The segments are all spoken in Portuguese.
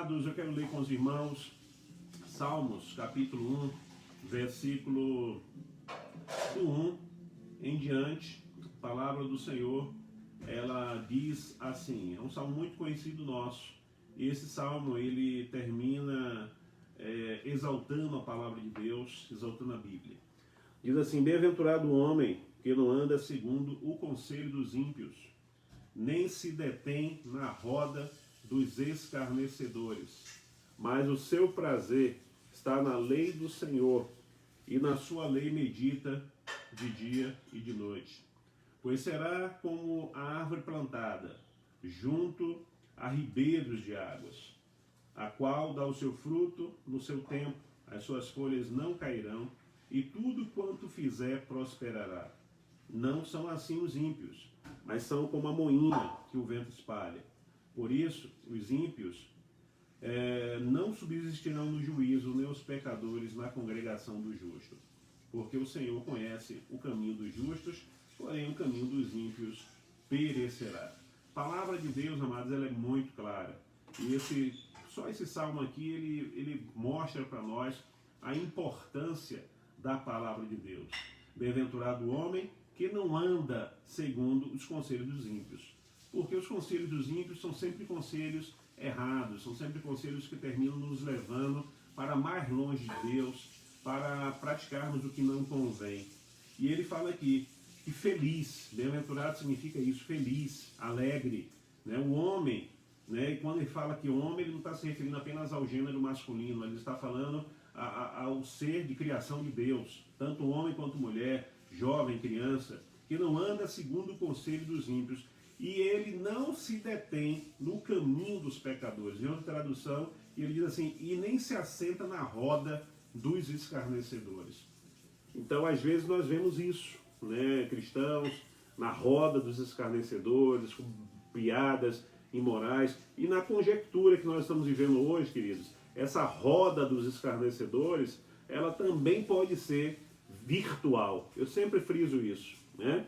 Amados, eu quero ler com os irmãos Salmos, capítulo 1, versículo do 1 em diante. A palavra do Senhor, ela diz assim, é um salmo muito conhecido nosso. E esse salmo, ele termina exaltando a palavra de Deus, exaltando a Bíblia. Diz assim: bem-aventurado o homem que não anda segundo o conselho dos ímpios, nem se detém na roda dos escarnecedores, mas o seu prazer está na lei do Senhor, e na sua lei medita de dia e de noite. Pois será como a árvore plantada junto a ribeiros de águas, a qual dá o seu fruto no seu tempo, as suas folhas não cairão, e tudo quanto fizer prosperará. Não são assim os ímpios, mas são como a moinha que o vento espalha. Por isso, os ímpios não subsistirão no juízo, nem os pecadores na congregação dos justos. Porque o Senhor conhece o caminho dos justos, porém o caminho dos ímpios perecerá. A palavra de Deus, amados, ela é muito clara. E só esse salmo aqui, ele mostra para nós a importância da palavra de Deus. Bem-aventurado o homem que não anda segundo os conselhos dos ímpios. Porque os conselhos dos ímpios são sempre conselhos errados, são sempre conselhos que terminam nos levando para mais longe de Deus, para praticarmos o que não convém. E ele fala aqui que feliz, bem-aventurado significa isso, feliz, alegre, né? O homem, né? E quando ele fala que homem, ele não está se referindo apenas ao gênero masculino, ele está falando ao ser de criação de Deus, tanto homem quanto mulher, jovem, criança, que não anda segundo o conselho dos ímpios, e ele não se detém no caminho dos pecadores. Em outra tradução, ele diz assim, e nem se assenta na roda dos escarnecedores. Então, às vezes, nós vemos isso, né? Cristãos na roda dos escarnecedores, com piadas imorais, e na conjectura que nós estamos vivendo hoje, queridos, essa roda dos escarnecedores, ela também pode ser virtual. Eu sempre friso isso, né?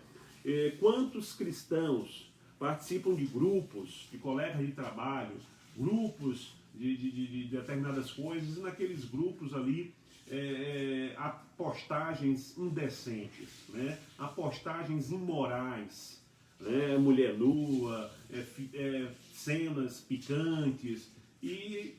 Quantos cristãos participam de grupos, de colegas de trabalho, grupos de determinadas coisas, e naqueles grupos ali há postagens indecentes, né? Há postagens imorais, né? Mulher nua, cenas picantes, e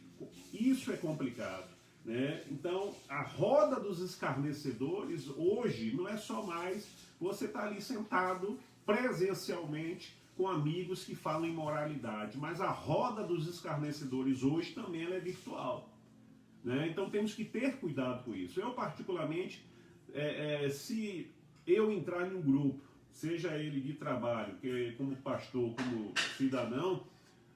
isso é complicado, né? Então, a roda dos escarnecedores hoje não é só mais você estar ali sentado presencialmente com amigos que falam imoralidade, mas a roda dos escarnecedores hoje também ela é virtual, né? Então temos que ter cuidado com isso. Eu particularmente, se eu entrar em um grupo, seja ele de trabalho, como pastor, como cidadão,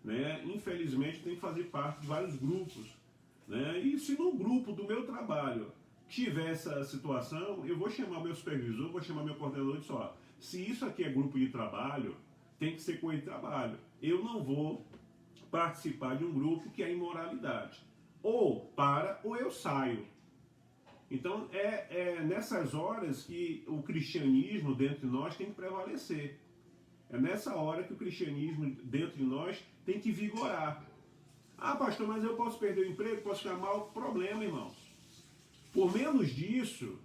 né, infelizmente tem que fazer parte de vários grupos, né? E se no grupo do meu trabalho tiver essa situação, eu vou chamar meu supervisor, vou chamar meu coordenador e dizer, ó, se isso aqui é grupo de trabalho, tem que ser com ele trabalho. Eu não vou participar de um grupo que é imoralidade. Ou eu saio. Então é nessas horas que o cristianismo dentro de nós tem que prevalecer. É nessa hora que o cristianismo dentro de nós tem que vigorar. Ah, pastor, mas eu posso perder o emprego, posso ficar mal? Problema, irmãos. Por menos disso,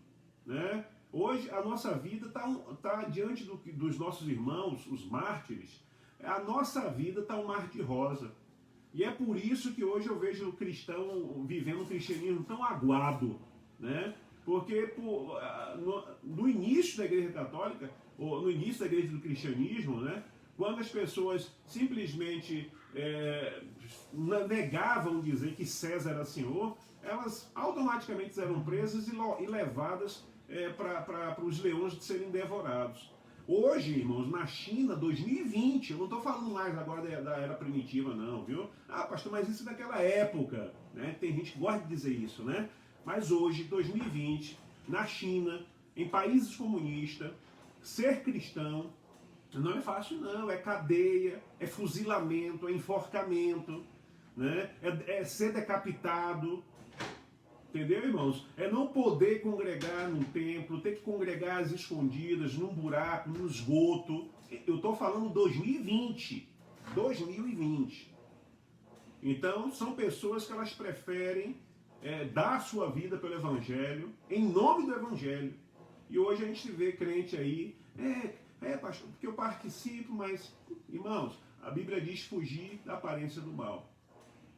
né? Hoje a nossa vida está diante dos nossos irmãos, os mártires, a nossa vida está um mar de rosa. E é por isso que hoje eu vejo o cristão vivendo um cristianismo tão aguado, né? Porque no início da Igreja Católica, ou no início da Igreja do Cristianismo, né? Quando as pessoas simplesmente negavam dizer que César era Senhor, elas automaticamente eram presas e levadas para os leões de serem devorados. Hoje, irmãos, na China, 2020, eu não estou falando mais agora da era primitiva, não, viu? Ah, pastor, mas isso é daquela época, né? Tem gente que gosta de dizer isso, né? Mas hoje, 2020, na China, em países comunistas, ser cristão não é fácil, não. É cadeia, é fuzilamento, é enforcamento, né? É ser decapitado. Entendeu, irmãos? É não poder congregar num templo, ter que congregar às escondidas, num buraco, num esgoto. Eu estou falando 2020. 2020. Então, são pessoas que elas preferem dar a sua vida pelo Evangelho, em nome do Evangelho. E hoje a gente vê crente aí, pastor, porque eu participo, mas, irmãos, a Bíblia diz fugir da aparência do mal.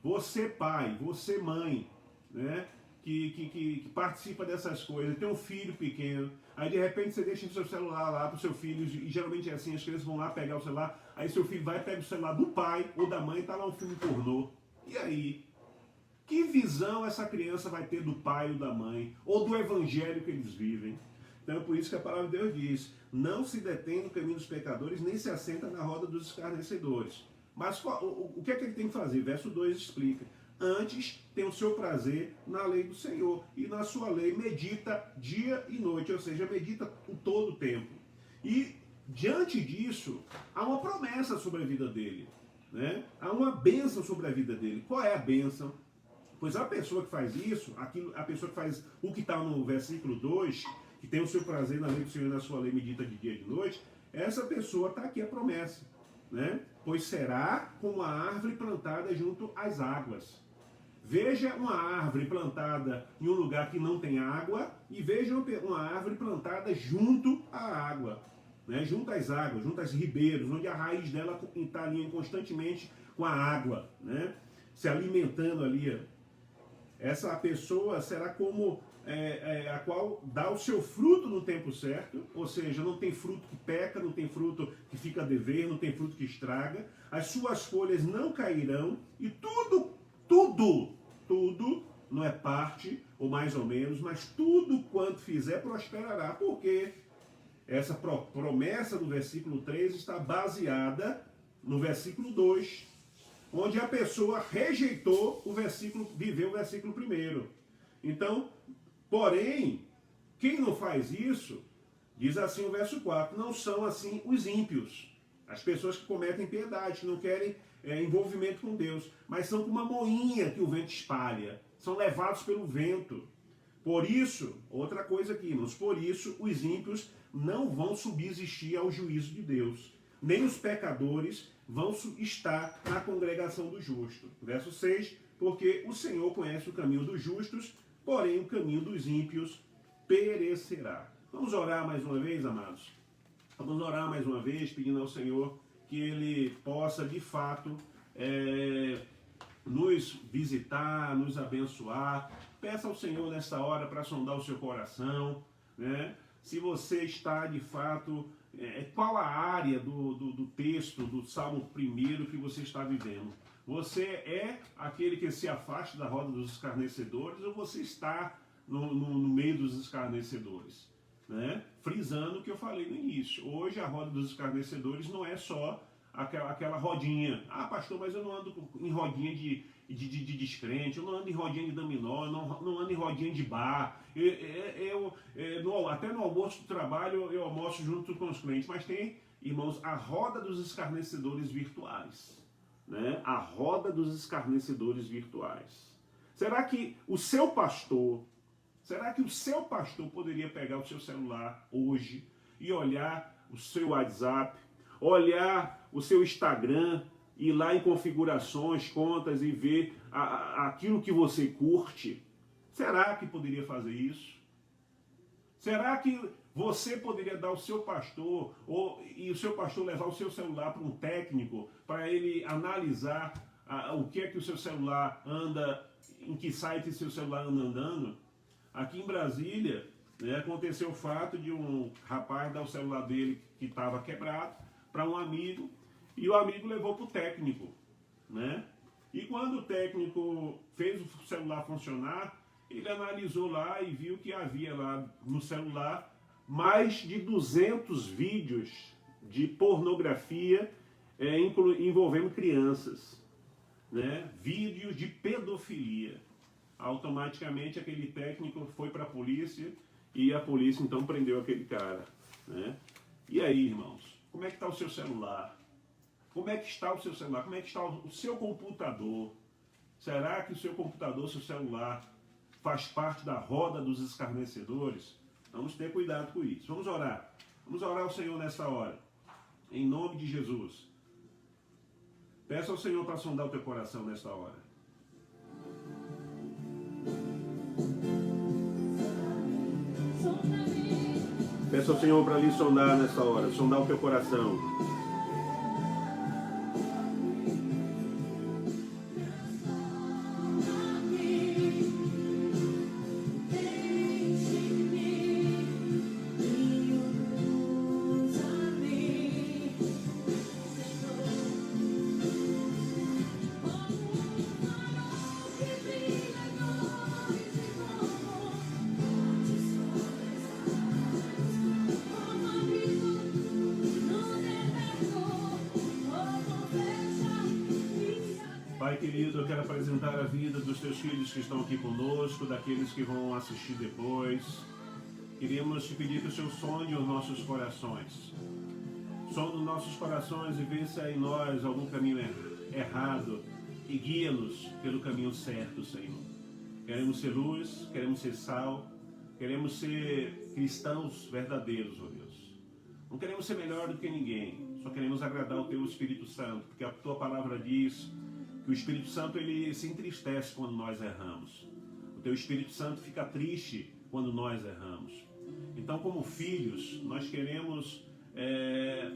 Você pai, você mãe, né, que participa dessas coisas, tem um filho pequeno, aí de repente você deixa o seu celular lá para o seu filho, e geralmente é assim, as crianças vão lá pegar o celular, aí seu filho vai, pega o celular do pai ou da mãe, tá lá um filme pornô. E aí? Que visão essa criança vai ter do pai ou da mãe, ou do evangelho que eles vivem? Então é por isso que a palavra de Deus diz, não se detém no caminho dos pecadores, nem se assenta na roda dos escarnecedores. Mas o que é que ele tem que fazer? Verso 2 explica. Antes tem o seu prazer na lei do Senhor, e na sua lei medita dia e noite, ou seja, medita o todo o tempo. E diante disso, há uma promessa sobre a vida dele, né? Há uma bênção sobre a vida dele. Qual é a bênção? Pois a pessoa que faz isso, a pessoa que faz o que está no versículo 2, que tem o seu prazer na lei do Senhor e na sua lei medita de dia e de noite, essa pessoa está aqui a promessa, né? Pois será como a árvore plantada junto às águas. Veja uma árvore plantada em um lugar que não tem água e veja uma árvore plantada junto à água, né? Junto às águas, junto aos ribeiros, onde a raiz dela está ali constantemente com a água, né? Se alimentando ali. Essa pessoa será como a qual dá o seu fruto no tempo certo, ou seja, não tem fruto que peca, não tem fruto que fica a dever, não tem fruto que estraga, as suas folhas não cairão e tudo, não é parte, ou mais ou menos, mas tudo quanto fizer prosperará, porque essa promessa do versículo 3 está baseada no versículo 2, onde a pessoa rejeitou o versículo, viveu o versículo 1. Então, porém, quem não faz isso, diz assim o verso 4, não são assim os ímpios, as pessoas que cometem piedade, que não querem envolvimento com Deus, mas são como uma moinha que o vento espalha, são levados pelo vento. Por isso, outra coisa aqui, irmãos, por isso os ímpios não vão subsistir ao juízo de Deus, nem os pecadores vão estar na congregação do justo. Verso 6, porque o Senhor conhece o caminho dos justos, porém o caminho dos ímpios perecerá. Vamos orar mais uma vez, amados? Vamos orar mais uma vez, pedindo ao Senhor que Ele possa, de fato, nos visitar, nos abençoar. Peça ao Senhor nessa hora para sondar o seu coração, né? Se você está, de fato, qual a área do texto, do Salmo 1 que você está vivendo? Você é aquele que se afasta da roda dos escarnecedores ou você está no meio dos escarnecedores? Né? Frisando o que eu falei no início. Hoje a roda dos escarnecedores não é só aquela rodinha. Ah, pastor, mas eu não ando em rodinha de descrente, eu não ando em rodinha de dominó, não ando em rodinha de bar. Até no almoço do trabalho eu almoço junto com os clientes, mas tem, irmãos, a roda dos escarnecedores virtuais. Né? A roda dos escarnecedores virtuais. Será que o seu pastor poderia pegar o seu celular hoje e olhar o seu WhatsApp, olhar o seu Instagram, ir lá em configurações, contas e ver aquilo que você curte? Será que poderia fazer isso? Será que você poderia dar ao seu pastor, e o seu pastor levar o seu celular para um técnico, para ele analisar o que é que o seu celular anda, em que site seu celular anda andando? Aqui em Brasília, né, aconteceu o fato de um rapaz dar o celular dele que estava quebrado para um amigo, e o amigo levou para o técnico, né? E quando o técnico fez o celular funcionar, ele analisou lá e viu que havia lá no celular mais de 200 vídeos de pornografia envolvendo crianças, né? Vídeos de pedofilia. Automaticamente aquele técnico foi para a polícia e a polícia então prendeu aquele cara, né? E aí, irmãos, como é que está o seu celular? Como é que está o seu celular? Como é que está o seu computador? Será que o seu computador, seu celular, faz parte da roda dos escarnecedores? Vamos ter cuidado com isso. Vamos orar. Vamos orar ao Senhor nessa hora. Em nome de Jesus. Peça ao Senhor para sondar o teu coração nesta hora. Peça ao Senhor para lhe sondar nessa hora, sondar o teu coração. Pai querido, eu quero apresentar a vida dos teus filhos que estão aqui conosco, daqueles que vão assistir depois. Queríamos te pedir que o Senhor sonde os nossos corações. Sonde os nossos corações e vê se há em nós algum caminho errado e guia-nos pelo caminho certo, Senhor. Queremos ser luz, queremos ser sal, queremos ser cristãos verdadeiros, ó Deus. Não queremos ser melhor do que ninguém, só queremos agradar o teu Espírito Santo, porque a tua palavra diz que o Espírito Santo ele se entristece quando nós erramos. O teu Espírito Santo fica triste quando nós erramos. Então, como filhos, nós queremos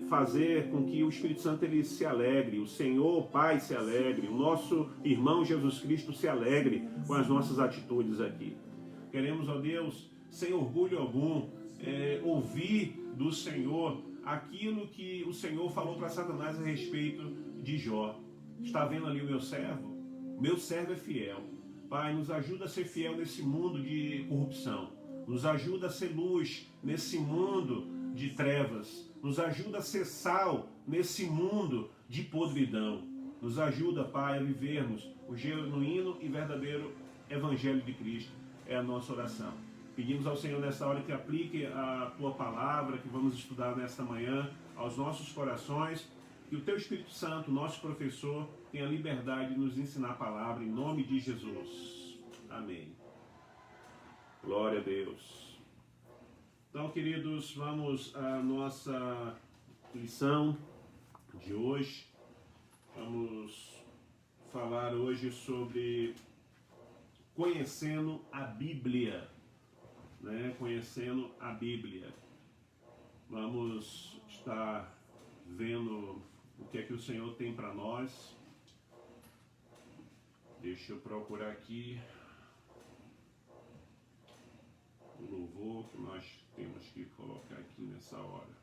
fazer com que o Espírito Santo ele se alegre, o Senhor Pai se alegre, o nosso irmão Jesus Cristo se alegre com as nossas atitudes aqui. Queremos, ó Deus, sem orgulho algum, ouvir do Senhor aquilo que o Senhor falou para Satanás a respeito de Jó. Está vendo ali o meu servo? Meu servo é fiel. Pai, nos ajuda a ser fiel nesse mundo de corrupção. Nos ajuda a ser luz nesse mundo de trevas. Nos ajuda a ser sal nesse mundo de podridão. Nos ajuda, Pai, a vivermos o genuíno e verdadeiro Evangelho de Cristo. É a nossa oração. Pedimos ao Senhor nesta hora que aplique a Tua palavra, que vamos estudar nesta manhã, aos nossos corações. Que o Teu Espírito Santo, nosso professor, tenha liberdade de nos ensinar a palavra, em nome de Jesus. Amém. Glória a Deus. Então, queridos, vamos à nossa lição de hoje. Vamos falar hoje sobre conhecendo a Bíblia. Conhecendo a Bíblia. Vamos estar vendo o que é que o Senhor tem para nós. Deixa eu procurar aqui o louvor que nós temos que colocar aqui nessa hora.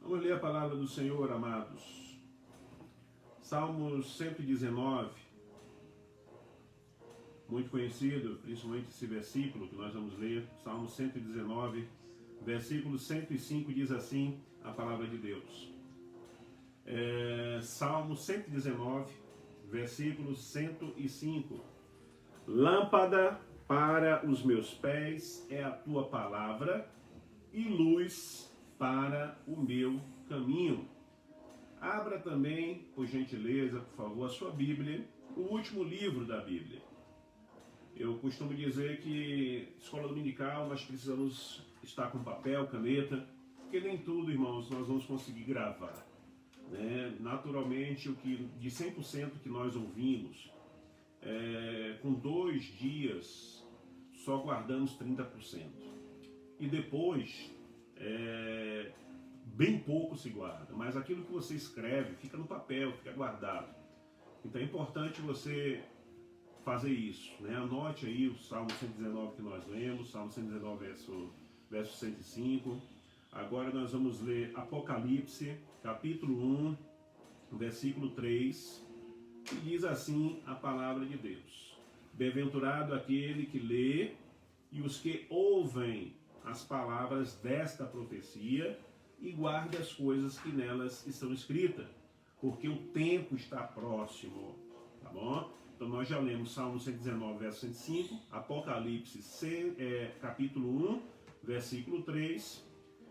Vamos ler a palavra do Senhor, amados. Salmos 119, muito conhecido, principalmente esse versículo que nós vamos ler, Salmo 119, versículo 105, diz assim a palavra de Deus. Salmo 119, versículo 105. Lâmpada para os meus pés é a tua palavra e luz para o meu caminho. Abra também, por gentileza, por favor, a sua Bíblia, o último livro da Bíblia. Eu costumo dizer que escola dominical nós precisamos estar com papel, caneta, porque nem tudo, irmãos, nós vamos conseguir gravar. Naturalmente, o que de 100% que nós ouvimos, com 2 dias só guardamos 30%. E depois, bem pouco se guarda, mas aquilo que você escreve fica no papel, fica guardado. Então é importante você fazer isso, Anote aí o Salmo 119 que nós lemos, Salmo 119 verso 105. Agora nós vamos ler Apocalipse, capítulo 1, versículo 3, que diz assim a palavra de Deus. Bem-aventurado aquele que lê e os que ouvem as palavras desta profecia e guarde as coisas que nelas estão escritas, porque o tempo está próximo, tá bom? Então nós já lemos Salmo 119, verso 105, Apocalipse, capítulo 1, versículo 3,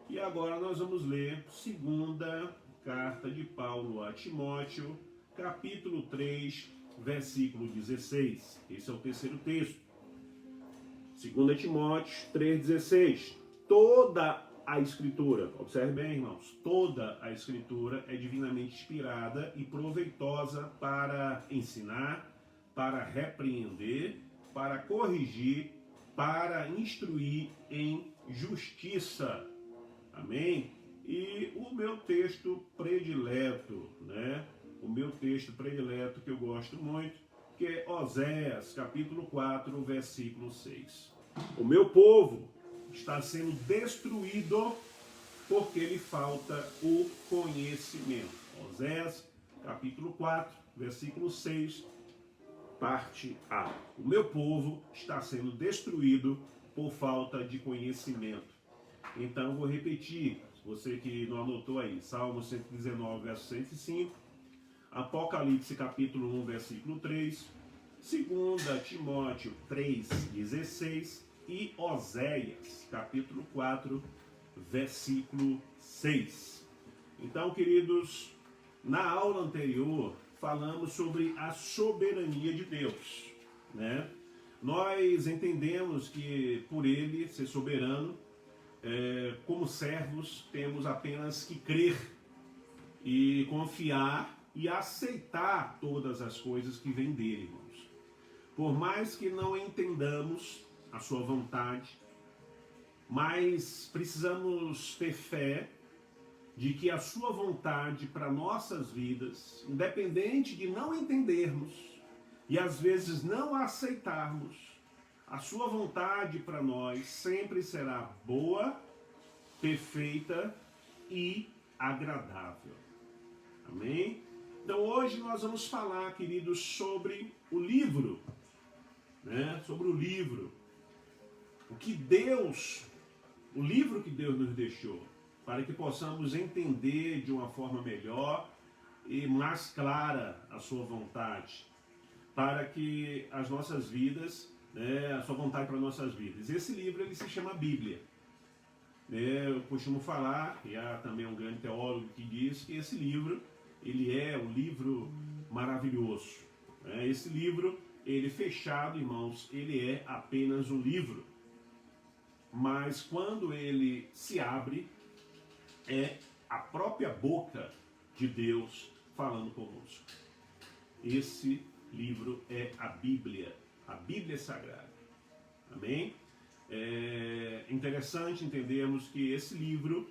e agora nós vamos ler segunda carta de Paulo a Timóteo, capítulo 3, versículo 16. Esse é o terceiro texto. 2 Timóteo 3,16. Toda a Escritura, observe bem, irmãos, toda a Escritura é divinamente inspirada e proveitosa para ensinar, para repreender, para corrigir, para instruir em justiça. Amém? E o meu texto predileto, né? O meu texto predileto que eu gosto muito, que é Oséias, capítulo 4, versículo 6. O meu povo está sendo destruído porque lhe falta o conhecimento. Oséias, capítulo 4, versículo 6, parte A. O meu povo está sendo destruído por falta de conhecimento. Então, vou repetir, você que não anotou aí, Salmo 119, verso 105, Apocalipse, capítulo 1, versículo 3, 2 Timóteo 3, 16 e Oséias, capítulo 4, versículo 6. Então, queridos, na aula anterior, falamos sobre a soberania de Deus, né? Nós entendemos que, por Ele ser soberano, como servos, temos apenas que crer e confiar e aceitar todas as coisas que vêm dele, irmãos. Por mais que não entendamos a sua vontade, mas precisamos ter fé de que a sua vontade para nossas vidas, independente de não entendermos e às vezes não aceitarmos, a sua vontade para nós sempre será boa, perfeita e agradável. Amém? Então hoje nós vamos falar, queridos, sobre o livro, né? Sobre o livro. O livro que Deus nos deixou, para que possamos entender de uma forma melhor e mais clara a sua vontade, para que as nossas vidas, a sua vontade para nossas vidas. Esse livro ele se chama Bíblia. Eu costumo falar, e há também um grande teólogo que diz que esse livro ele é um livro maravilhoso. Esse livro, ele fechado, irmãos, ele é apenas um livro. Mas quando ele se abre, é a própria boca de Deus falando conosco. Esse livro é a Bíblia Sagrada. Amém? É interessante entendermos que esse livro,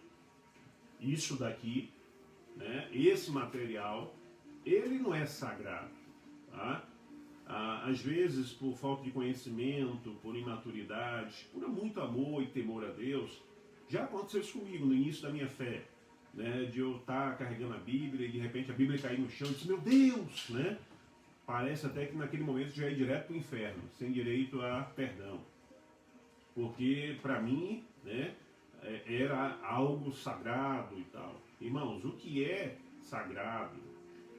isso daqui, né, esse material, ele não é sagrado. Tá? Às vezes, por falta de conhecimento, por imaturidade, por muito amor e temor a Deus, já aconteceu isso comigo no início da minha fé, né, de eu estar carregando a Bíblia e de repente a Bíblia cair no chão e dizer, meu Deus, né? Parece até que naquele momento já é direto para o inferno, sem direito a perdão. Porque para mim, né, era algo sagrado e tal. Irmãos, o que é sagrado,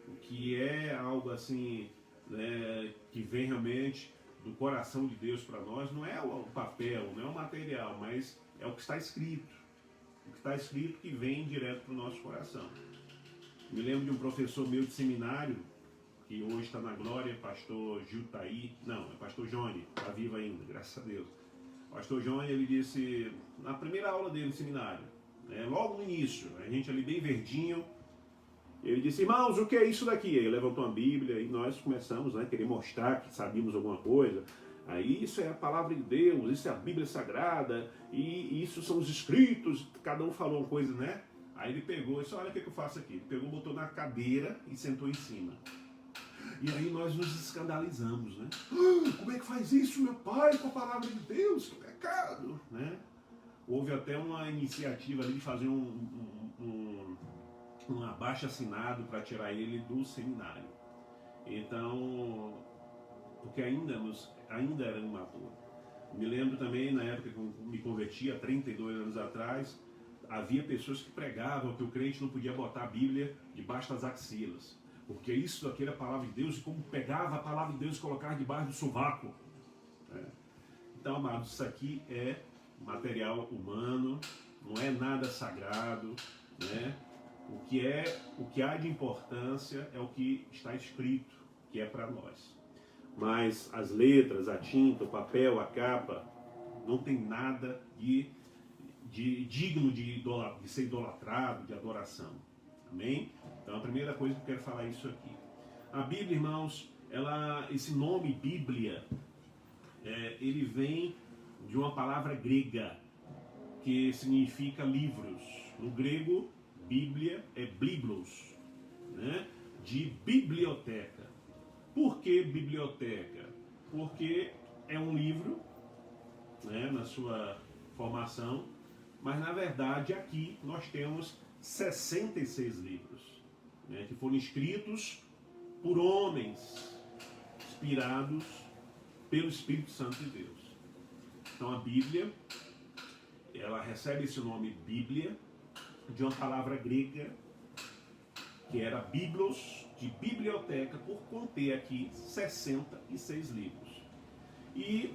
o que é algo assim, né, que vem realmente do coração de Deus para nós, não é o papel, não é o material, mas é o que está escrito. O que está escrito que vem direto para o nosso coração. Me lembro de um professor meu de seminário, que hoje está na glória, pastor pastor Johnny, está vivo ainda, graças a Deus. Pastor Johnny, ele disse, na primeira aula dele no seminário, logo no início, a gente ali bem verdinho, ele disse, irmãos, o que é isso daqui? Aí levantou a Bíblia e nós começamos a querer mostrar que sabíamos alguma coisa. Aí isso é a palavra de Deus, isso é a Bíblia Sagrada, e isso são os escritos, cada um falou uma coisa, né? Aí ele pegou e disse, olha o que eu faço aqui. Ele pegou, botou na cadeira e sentou em cima. E aí nós nos escandalizamos, né? Como é que faz isso, meu pai, com a palavra de Deus? Que pecado, né? Houve até uma iniciativa ali de fazer um abaixo-assinado para tirar ele do seminário. Então, porque ainda era imaturo. Me lembro também, na época que eu me converti, há 32 anos atrás, havia pessoas que pregavam que o crente não podia botar a Bíblia debaixo das axilas. Porque isso aqui era a palavra de Deus, e como pegava a palavra de Deus e colocava debaixo do sovaco. Então, amados, isso aqui é material humano, não é nada sagrado, né? O que há de importância é o que está escrito, que é para nós. Mas as letras, a tinta, o papel, a capa, Não tem nada digno de ser idolatrado, de adoração. Amém? Então a primeira coisa que eu quero falar é isso aqui. A Bíblia, irmãos, esse nome Bíblia, ele vem de uma palavra grega, que significa livros. No grego, Bíblia é biblos, né? De biblioteca. Por que biblioteca? Porque é um livro, né, na sua formação, mas na verdade aqui nós temos 66 livros, né, que foram escritos por homens inspirados pelo Espírito Santo de Deus. Então a Bíblia, ela recebe esse nome Bíblia de uma palavra grega que era biblos, de biblioteca, por conter aqui 66 livros. E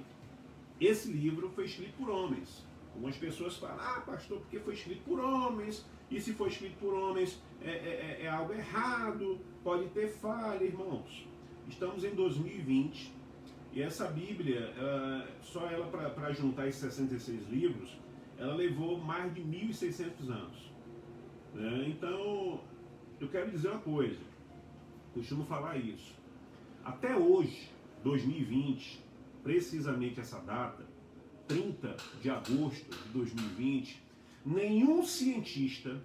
esse livro foi escrito por homens. Algumas pessoas falam, pastor, porque foi escrito por homens, e se foi escrito por homens é algo errado, pode ter falha. Irmãos, estamos em 2020 e essa Bíblia, só ela para juntar esses 66 livros, ela levou mais de 1.600 anos. Então, eu quero dizer uma coisa, costumo falar isso. Até hoje, 2020, precisamente essa data, 30 de agosto de 2020, nenhum cientista,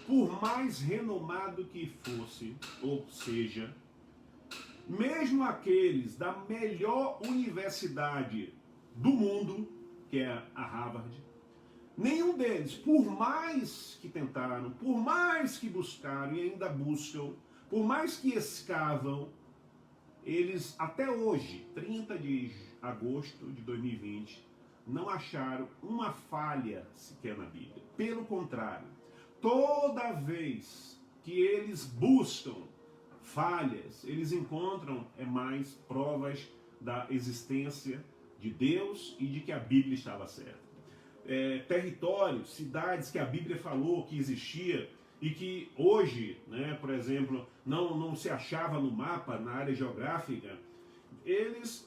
por mais renomado que fosse, ou seja, mesmo aqueles da melhor universidade do mundo, que é a Harvard, nenhum deles, por mais que tentaram, por mais que buscaram e ainda buscam, por mais que escavam, eles até hoje, 30 de agosto de 2020, não acharam uma falha sequer na Bíblia. Pelo contrário, toda vez que eles buscam falhas, eles encontram mais provas da existência de Deus e de que a Bíblia estava certa. Territórios, cidades que a Bíblia falou que existia e que hoje, né, por exemplo, não se achava no mapa, na área geográfica, eles,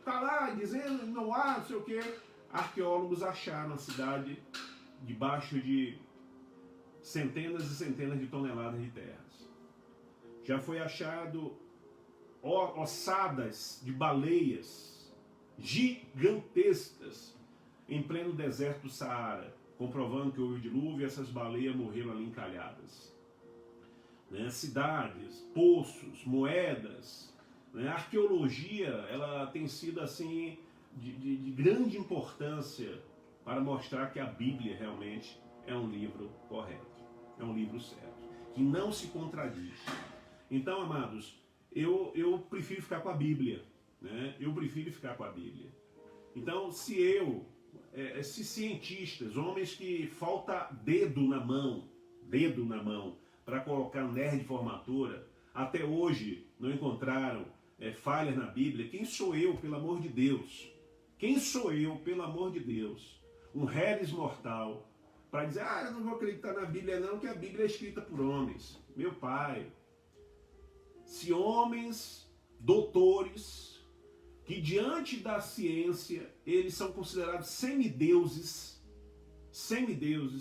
tá lá dizendo não há, não sei o que, arqueólogos acharam a cidade debaixo de centenas e centenas de toneladas de terras. Já foi achado ossadas de baleias gigantescas em pleno deserto do Saara, comprovando que houve dilúvio e essas baleias morreram ali encalhadas. Cidades, poços, moedas, a arqueologia, ela tem sido assim de grande importância para mostrar que a Bíblia realmente é um livro correto, é um livro certo, que não se contradiz. Então, amados, eu prefiro ficar com a Bíblia, né? Eu prefiro ficar com a Bíblia. Então, se cientistas, homens que falta dedo na mão, para colocar nerd de formatura, até hoje não encontraram falhas na Bíblia, quem sou eu, pelo amor de Deus? Quem sou eu, pelo amor de Deus? Um reles mortal, para dizer, eu não vou acreditar na Bíblia não, que a Bíblia é escrita por homens. Meu pai, se homens, doutores, que diante da ciência, eles são considerados semideuses,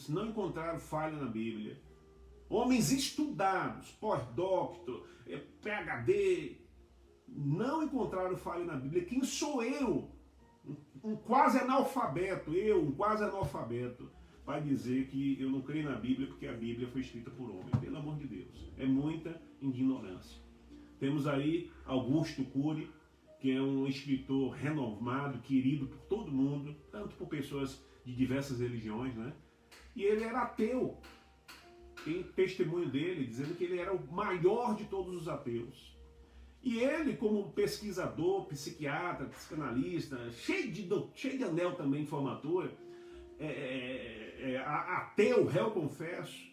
não encontraram falha na Bíblia. Homens estudados, pós-doctor, PhD, não encontraram falha na Bíblia. Quem sou eu? Um quase analfabeto, para dizer que eu não creio na Bíblia porque a Bíblia foi escrita por homem. Pelo amor de Deus, é muita ignorância. Temos aí Augusto Cury, que é um escritor renomado, querido por todo mundo, tanto por pessoas de diversas religiões, né? E ele era ateu. Tem testemunho dele dizendo que ele era o maior de todos os ateus. E ele, como pesquisador, psiquiatra, psicanalista, cheio de anel também de formatura, ateu, réu confesso,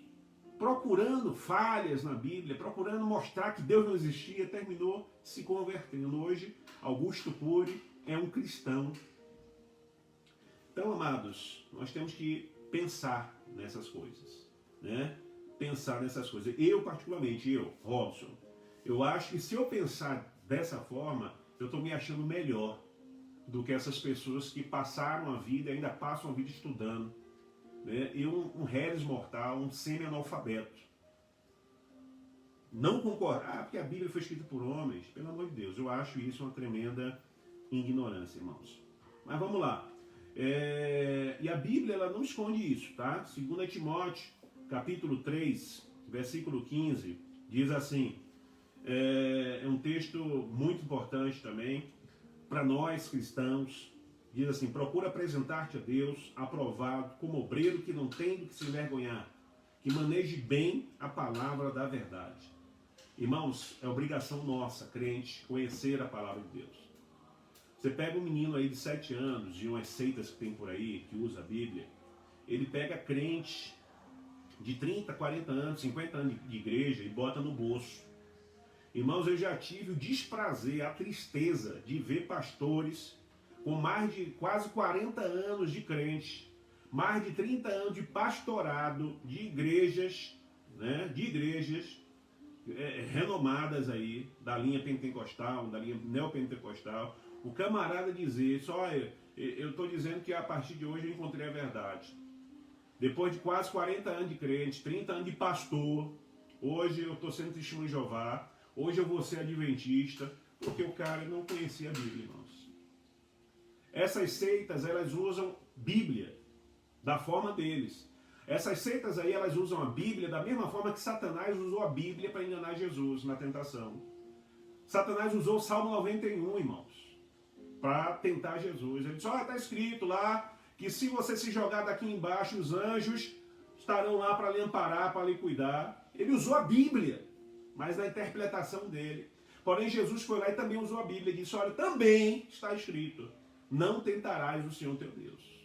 procurando falhas na Bíblia, procurando mostrar que Deus não existia, terminou se convertendo. Hoje, Augusto Cury é um cristão. Então, amados, nós temos que pensar nessas coisas, né? Pensar nessas coisas. Eu, particularmente, Robson, eu acho que se eu pensar dessa forma, eu estou me achando melhor do que essas pessoas que passaram a vida e ainda passam a vida estudando. Né? E um réis mortal, um semi-analfabeto. Não concordar, porque a Bíblia foi escrita por homens, pelo amor de Deus, eu acho isso uma tremenda ignorância, irmãos. Mas vamos lá. E a Bíblia, ela não esconde isso, tá? 2 Timóteo, capítulo 3, versículo 15, diz assim, é um texto muito importante também, para nós cristãos, diz assim, procura apresentar-te a Deus, aprovado, como obreiro que não tem do que se envergonhar, que maneje bem a palavra da verdade. Irmãos, é obrigação nossa, crente, conhecer a palavra de Deus. Você pega um menino aí de 7 anos, de umas seitas que tem por aí, que usa a Bíblia, ele pega crente de 30, 40 anos, 50 anos de igreja e bota no bolso. Irmãos, eu já tive o desprazer, a tristeza de ver pastores com mais de quase 40 anos de crente, mais de 30 anos de pastorado, de igrejas, né, renomadas aí, da linha pentecostal, da linha neopentecostal, o camarada dizer, eu estou dizendo que a partir de hoje eu encontrei a verdade. Depois de quase 40 anos de crente, 30 anos de pastor, hoje eu estou sendo testemunho de Jeová, hoje eu vou ser adventista, porque o cara não conhecia a Bíblia, irmãos. Essas seitas, elas usam Bíblia da forma deles. Essas seitas aí, elas usam a Bíblia da mesma forma que Satanás usou a Bíblia para enganar Jesus na tentação. Satanás usou o Salmo 91, irmãos, para tentar Jesus. Ele disse, está escrito lá que se você se jogar daqui embaixo, os anjos estarão lá para lhe amparar, para lhe cuidar. Ele usou a Bíblia, mas na interpretação dele. Porém, Jesus foi lá e também usou a Bíblia. Ele disse, olha, também está escrito, não tentarás o Senhor teu Deus.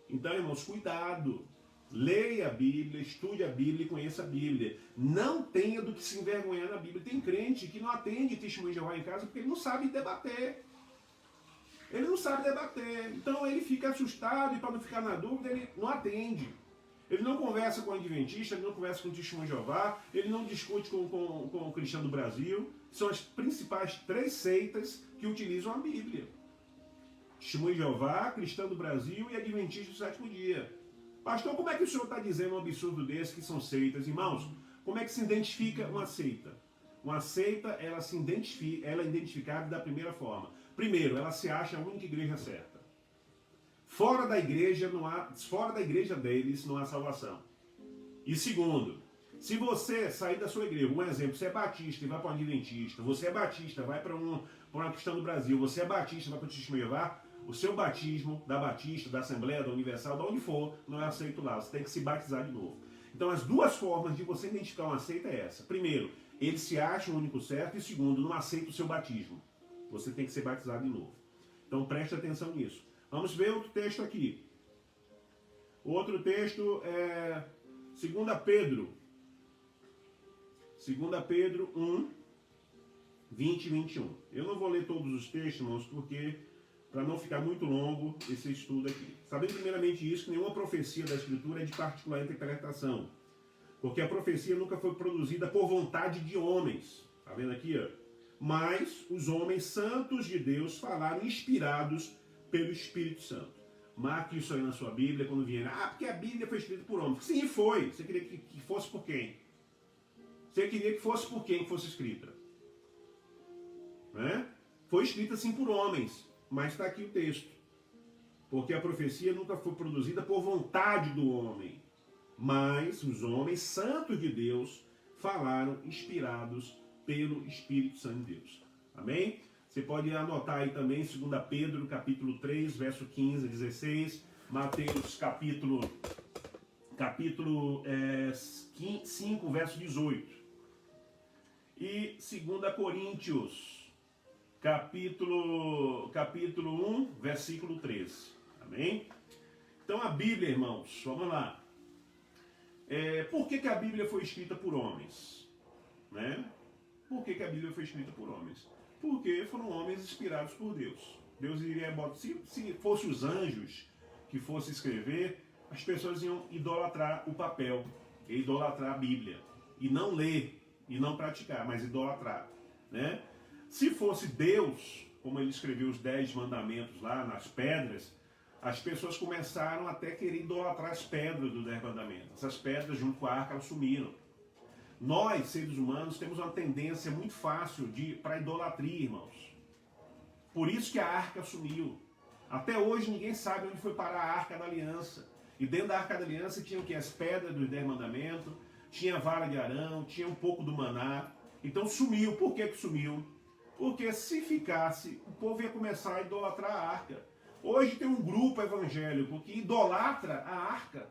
Então, irmãos, cuidado. Leia a Bíblia, estude a Bíblia e conheça a Bíblia. Não tenha do que se envergonhar na Bíblia. Tem crente que não atende testemunho de Jeová em casa porque ele não sabe debater. Ele não sabe debater. Então ele fica assustado e para não ficar na dúvida, ele não atende. Ele não conversa com o adventista, ele não conversa com o testemunho de Jeová, ele não discute com o cristão do Brasil. São as principais 3 seitas que utilizam a Bíblia. Testemunho de Jeová, cristão do Brasil e adventista do 7º dia. Pastor, como é que o senhor está dizendo um absurdo desse que são seitas? Irmãos, como é que se identifica uma seita? Uma seita, ela é identificada da primeira forma. Primeiro, ela se acha a única igreja certa. Fora da igreja deles não há salvação. E segundo, se você sair da sua igreja, um exemplo, você é batista e vai para um adventista, você é batista, vai para uma cristã do Brasil, você é batista, vai para o testemunho de Jeová, o seu batismo da Batista, da Assembleia, da Universal, de onde for, não é aceito lá. Você tem que se batizar de novo. Então, as 2 formas de você identificar uma seita é essa. Primeiro, ele se acha o único certo. E segundo, não aceita o seu batismo. Você tem que ser batizado de novo. Então, preste atenção nisso. Vamos ver outro texto aqui. O outro texto é 2 Pedro. 2 Pedro 1, 20 e 21. Eu não vou ler todos os textos, irmãos, porque para não ficar muito longo esse estudo aqui. Sabendo primeiramente isso, que nenhuma profecia da Escritura é de particular interpretação. Porque a profecia nunca foi produzida por vontade de homens. Está vendo aqui? Ó? Mas os homens santos de Deus falaram inspirados pelo Espírito Santo. Marque isso aí na sua Bíblia quando vier. Porque a Bíblia foi escrita por homens. Sim, foi. Você queria que fosse por quem? Você queria que fosse por quem que fosse escrita? Né? Foi escrita sim por homens. Mas está aqui o texto. Porque a profecia nunca foi produzida por vontade do homem. Mas os homens santos de Deus falaram inspirados pelo Espírito Santo de Deus. Amém? Você pode anotar aí também 2 Pedro, capítulo 3, verso 15 a 16. Mateus, capítulo 5, verso 18. E 2 Coríntios, capítulo 1, versículo 13. Amém? Então a Bíblia, irmãos, vamos lá. Por que a Bíblia foi escrita por homens? Né? Por que a Bíblia foi escrita por homens? Porque foram homens inspirados por Deus. Deus iria botar. Se fossem os anjos que fossem escrever, as pessoas iam idolatrar o papel, idolatrar a Bíblia. E não ler, e não praticar, mas idolatrar. Né? Se fosse Deus, como ele escreveu os 10 mandamentos lá nas pedras, as pessoas começaram até a querer idolatrar as pedras dos 10 mandamentos. Essas pedras, junto com a arca, elas sumiram. Nós, seres humanos, temos uma tendência muito fácil para idolatria, irmãos. Por isso que a arca sumiu. Até hoje ninguém sabe onde foi parar a arca da aliança. E dentro da arca da aliança tinha o que? As pedras dos 10 mandamentos, tinha a vara de Arão, tinha um pouco do maná. Então sumiu. Por que sumiu? Porque se ficasse, o povo ia começar a idolatrar a arca. Hoje tem um grupo evangélico que idolatra a arca.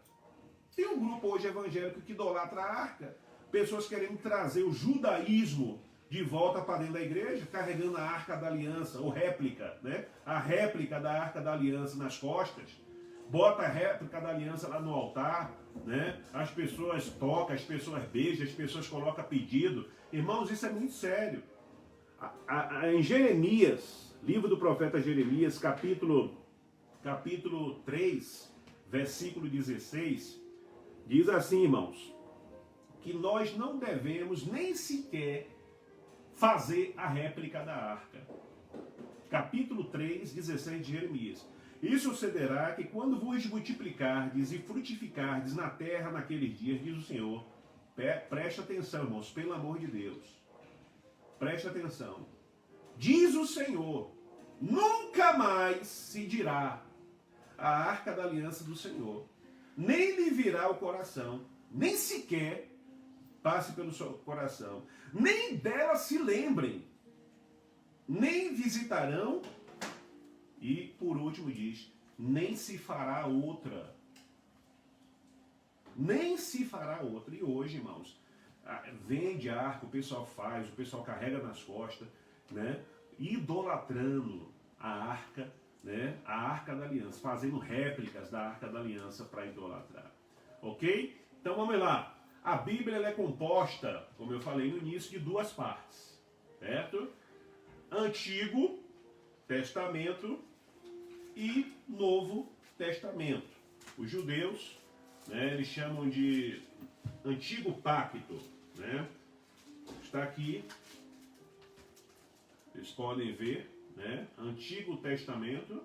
Tem um grupo hoje evangélico que idolatra a arca. Pessoas querendo trazer o judaísmo de volta para dentro da igreja, carregando a arca da aliança, ou réplica, né? A réplica da arca da aliança nas costas. Bota a réplica da aliança lá no altar, né? As pessoas tocam, as pessoas beijam, as pessoas colocam pedido. Irmãos, isso é muito sério. Em Jeremias, livro do profeta Jeremias, capítulo 3, versículo 16, diz assim, irmãos, que nós não devemos nem sequer fazer a réplica da arca. Capítulo 3, 16 de Jeremias. Isso sucederá que quando vos multiplicardes e frutificardes na terra naqueles dias, diz o Senhor, preste atenção, irmãos, pelo amor de Deus. Preste atenção. Diz o Senhor, nunca mais se dirá a arca da aliança do Senhor, nem lhe virá o coração, nem sequer passe pelo seu coração, nem dela se lembrem, nem visitarão, e por último diz, nem se fará outra. Nem se fará outra. E hoje, irmãos, vende arca, o pessoal faz, o pessoal carrega nas costas, né? Idolatrando a arca, né? A arca da aliança, fazendo réplicas da arca da aliança para idolatrar. Ok? Então vamos lá. A Bíblia ela é composta, como eu falei no início, de duas partes, certo? Antigo Testamento e Novo Testamento. Os judeus, né, eles chamam de Antigo Pacto, né? Está aqui, vocês podem ver, né? Antigo Testamento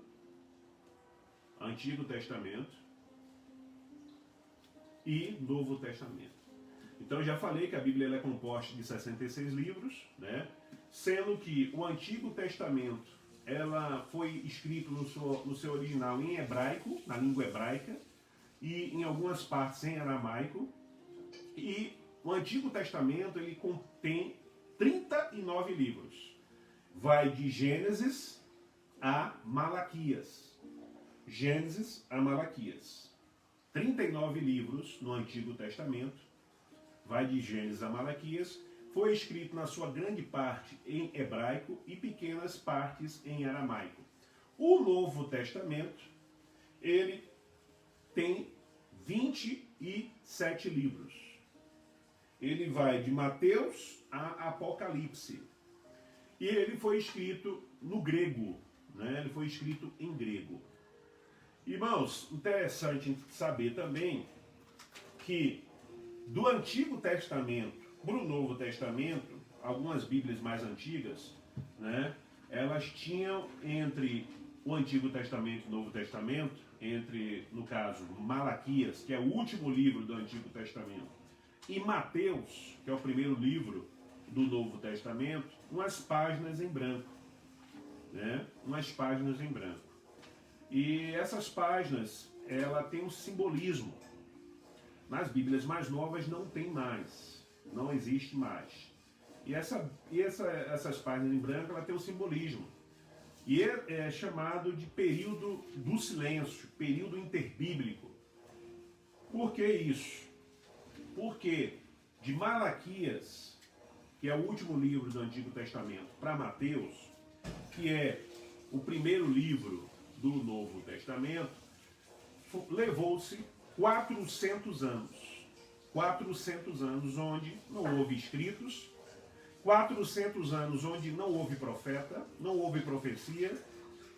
e Novo Testamento. Então eu já falei que a Bíblia ela é composta de 66 livros, né? Sendo que o Antigo Testamento ela foi escrito no seu original em hebraico, na língua hebraica, e em algumas partes em aramaico. E o Antigo Testamento ele contém 39 livros. Vai de Gênesis a Malaquias. Gênesis a Malaquias. 39 livros no Antigo Testamento. Vai de Gênesis a Malaquias. Foi escrito na sua grande parte em hebraico e pequenas partes em aramaico. O Novo Testamento, ele tem 27 livros. Ele vai de Mateus a Apocalipse. E ele foi escrito no grego, né? Ele foi escrito em grego. Irmãos, interessante saber também que do Antigo Testamento para o Novo Testamento, algumas Bíblias mais antigas, né, elas tinham entre o Antigo Testamento e o Novo Testamento, entre, no caso, Malaquias, que é o último livro do Antigo Testamento, e Mateus, que é o primeiro livro do Novo Testamento, umas páginas em branco, né, umas páginas em branco. E essas páginas, ela tem um simbolismo. Nas Bíblias mais novas não tem mais. Não existe mais. E essas páginas em branco, ela tem um simbolismo. E é chamado de período do silêncio, período interbíblico. Por que isso? Porque de Malaquias, que é o último livro do Antigo Testamento, para Mateus, que é o primeiro livro do Novo Testamento, levou-se 400 anos. 400 anos onde não houve escritos, 400 anos onde não houve profeta, não houve profecia,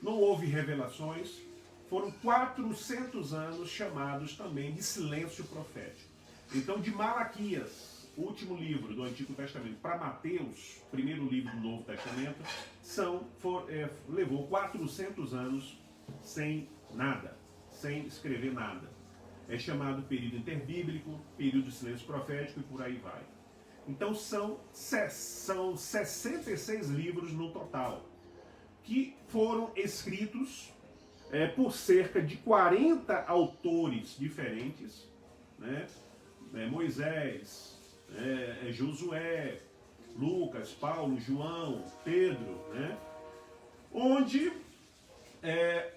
não houve revelações. Foram 400 anos chamados também de silêncio profético. Então, de Malaquias último livro do Antigo Testamento para Mateus, primeiro livro do Novo Testamento, levou 400 anos sem nada, sem escrever nada. É chamado período interbíblico, período de silêncio profético e por aí vai. Então são 66 livros no total, que foram escritos por cerca de 40 autores diferentes, né? Moisés, Josué, Lucas, Paulo, João, Pedro, né? Onde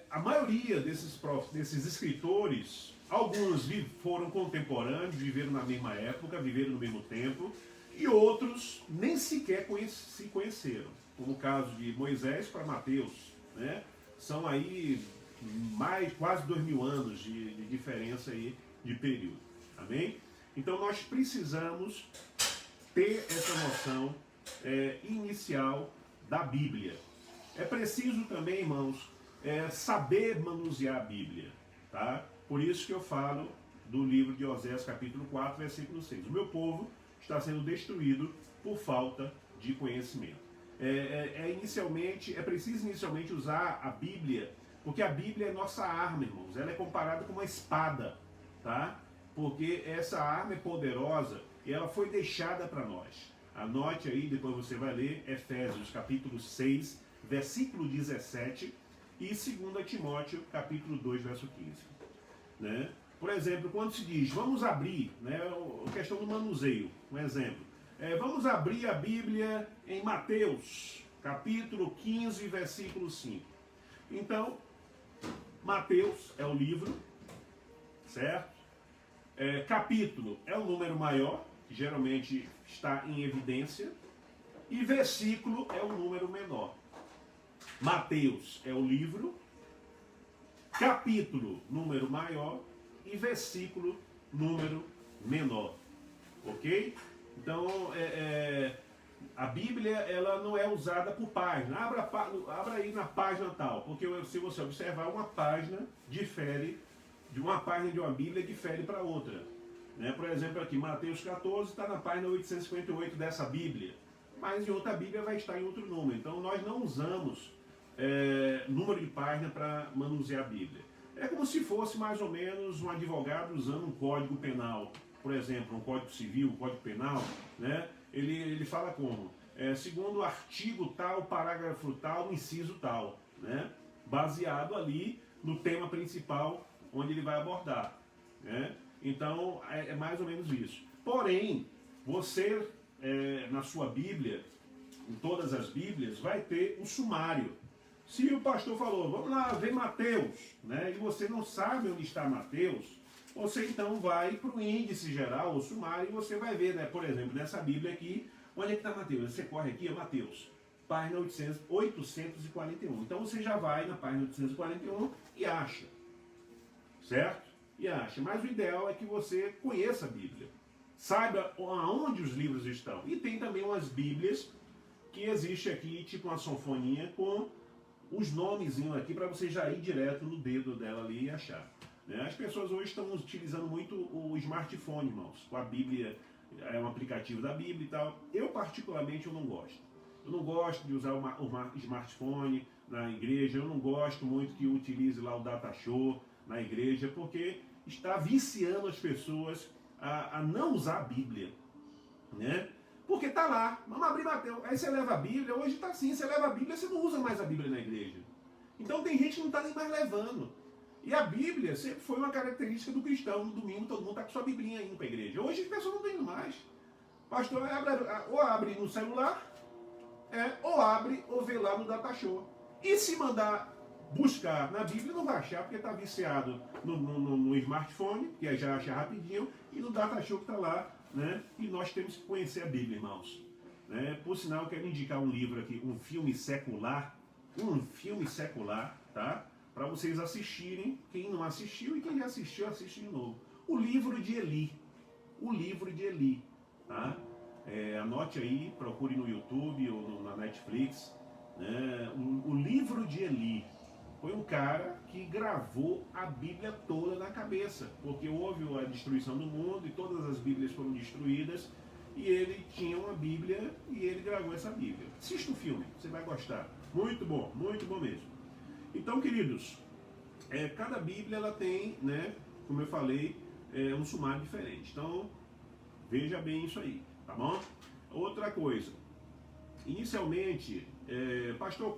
a maioria desses escritores, alguns foram contemporâneos, viveram na mesma época, viveram no mesmo tempo, e outros nem sequer se conheceram, como o caso de Moisés para Mateus, né? São aí quase 2000 anos de diferença aí de período, amém? Então nós precisamos ter essa noção inicial da Bíblia. É preciso também, irmãos, saber manusear a Bíblia, tá? Por isso que eu falo do livro de Oséias capítulo 4, versículo 6. O meu povo está sendo destruído por falta de conhecimento. É preciso inicialmente usar a Bíblia, porque a Bíblia é nossa arma, irmãos. Ela é comparada com uma espada, tá? Porque essa arma é poderosa e ela foi deixada para nós. Anote aí, depois você vai ler Efésios capítulo 6, versículo 17 e 2 Timóteo capítulo 2, verso 15. Né? Por exemplo, quando se diz, vamos abrir, né, a questão do manuseio, um exemplo. Vamos abrir a Bíblia em Mateus, capítulo 15, versículo 5. Então, Mateus é o livro, certo? Capítulo é o número maior, que geralmente está em evidência, e versículo é o número menor. Mateus é o livro, capítulo, número maior, e versículo, número menor. Ok? Então, a Bíblia ela não é usada por página. Abra aí na página tal, porque se você observar, uma página difere, de uma página de uma Bíblia difere para outra. Né? Por exemplo, aqui, Mateus 14 está na página 858 dessa Bíblia, mas em outra Bíblia vai estar em outro número. Então, nós não usamos número de página para manusear a Bíblia. É como se fosse mais ou menos um advogado usando um código penal, por exemplo, um código civil, um código penal, né? Ele fala como? Segundo o artigo tal, parágrafo tal, inciso tal, né? Baseado ali no tema principal onde ele vai abordar, né? Então, é mais ou menos isso. Porém, você, na sua Bíblia, em todas as Bíblias, vai ter um sumário. Se o pastor falou, vamos lá ver Mateus, né? E você não sabe onde está Mateus, você então vai para o índice geral, o sumário, e você vai ver, né? Por exemplo, nessa Bíblia aqui, onde é que está Mateus? Você corre aqui, é Mateus, página 841. Então você já vai na página 841 e acha, certo? E acha. Mas o ideal é que você conheça a Bíblia, saiba aonde os livros estão. E tem também umas Bíblias que existe aqui, tipo uma sanfoninha com os nomezinhos aqui para você já ir direto no dedo dela ali e achar. Né? As pessoas hoje estão utilizando muito o smartphone, irmãos, com a Bíblia, é um aplicativo da Bíblia e tal. Eu particularmente eu não gosto. Eu não gosto de usar o smartphone na igreja, eu não gosto muito que utilize lá o data show na igreja, porque está viciando as pessoas a não usar a Bíblia, né? Porque tá lá, vamos abrir Mateus, aí você leva a Bíblia, hoje tá assim, você leva a Bíblia, você não usa mais a Bíblia na igreja. Então tem gente que não está nem mais levando. E a Bíblia sempre foi uma característica do cristão, no domingo todo mundo está com sua Biblinha indo para a igreja. Hoje as pessoas não estão indo mais. Pastor, ou abre no celular, ou abre ou vê lá no data show. E se mandar buscar na Bíblia, não vai achar, porque está viciado no smartphone, que já acha rapidinho, e no data show que está lá, né? E nós temos que conhecer a Bíblia, irmãos. Né? Por sinal, eu quero indicar um livro aqui, um filme secular, tá? Para vocês assistirem, quem não assistiu e quem já assistiu, assiste de novo. O livro de Eli. O livro de Eli, tá? Anote aí, procure no YouTube ou na Netflix, né? O livro de Eli. Foi um cara que gravou a Bíblia toda na cabeça, porque houve a destruição do mundo e todas as Bíblias foram destruídas, e ele tinha uma Bíblia e ele gravou essa Bíblia. Assista o filme, você vai gostar. Muito bom mesmo. Então, queridos, cada Bíblia ela tem, né, como eu falei, um sumário diferente. Então, veja bem isso aí, tá bom? Outra coisa, inicialmente, pastor,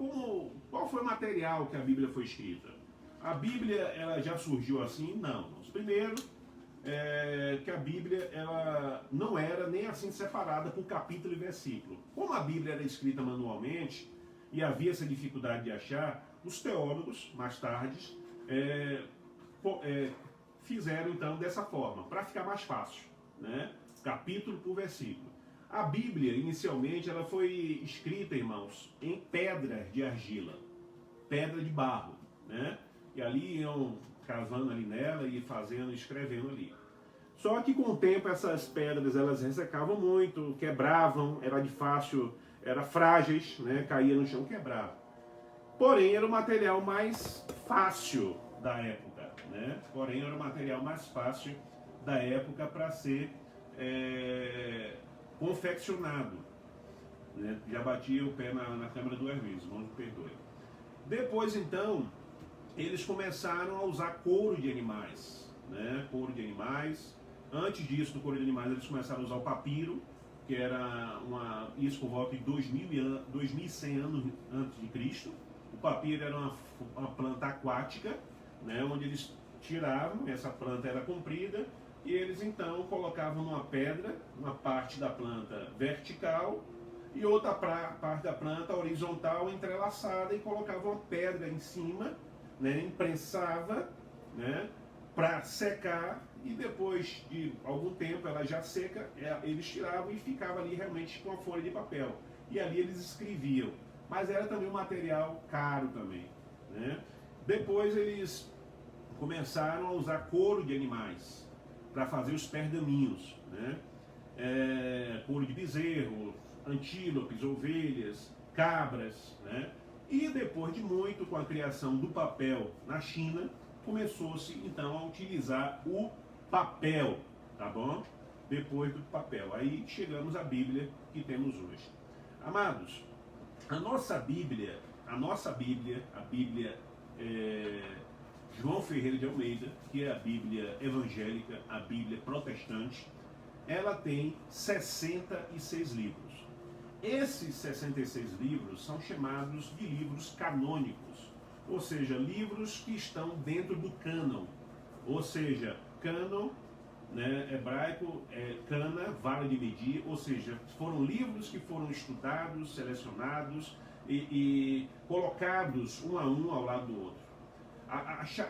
qual foi o material que a Bíblia foi escrita? A Bíblia ela já surgiu assim? Não. Primeiro, que a Bíblia ela não era nem assim separada por capítulo e versículo. Como a Bíblia era escrita manualmente e havia essa dificuldade de achar, os teólogos, mais tarde, fizeram então dessa forma, para ficar mais fácil, né? Capítulo por versículo. A Bíblia, inicialmente, ela foi escrita, irmãos, em pedras de argila, pedra de barro, né? E ali iam cavando ali nela e fazendo, escrevendo ali. Só que com o tempo essas pedras elas ressecavam muito, quebravam, era frágeis, né? Caía no chão, quebrava. Porém era o material mais fácil da época, né? Para ser confeccionado, né? Já batia o pé na câmara do Hermes, não me perdoe. Depois então eles começaram a usar couro de animais, né? Antes disso, do couro de animais, eles começaram a usar o papiro, que era isso por volta de 2100 anos antes de Cristo. O papiro era uma planta aquática, né? Onde eles tiravam, essa planta era comprida, e eles então colocavam numa pedra, uma parte da planta vertical e outra parte da planta horizontal entrelaçada, e colocavam uma pedra em cima, né, imprensava, né, para secar, e depois de algum tempo ela já seca, eles tiravam e ficava ali realmente com a folha de papel. E ali eles escreviam. Mas era também um material caro também, né? Depois eles começaram a usar couro de animais para fazer os pergaminhos, né? Couro de bezerro, antílopes, ovelhas, cabras, né? E depois de muito, com a criação do papel na China, começou-se então a utilizar o papel, tá bom? Depois do papel. Aí chegamos à Bíblia que temos hoje. Amados, a Bíblia, a Bíblia João Ferreira de Almeida, que é a Bíblia evangélica, a Bíblia protestante, ela tem 66 livros. Esses 66 livros são chamados de livros canônicos, ou seja, livros que estão dentro do cânon. Ou seja, cânon, né, hebraico, cana, vara de medir, ou seja, foram livros que foram estudados, selecionados e colocados um a um ao lado do outro.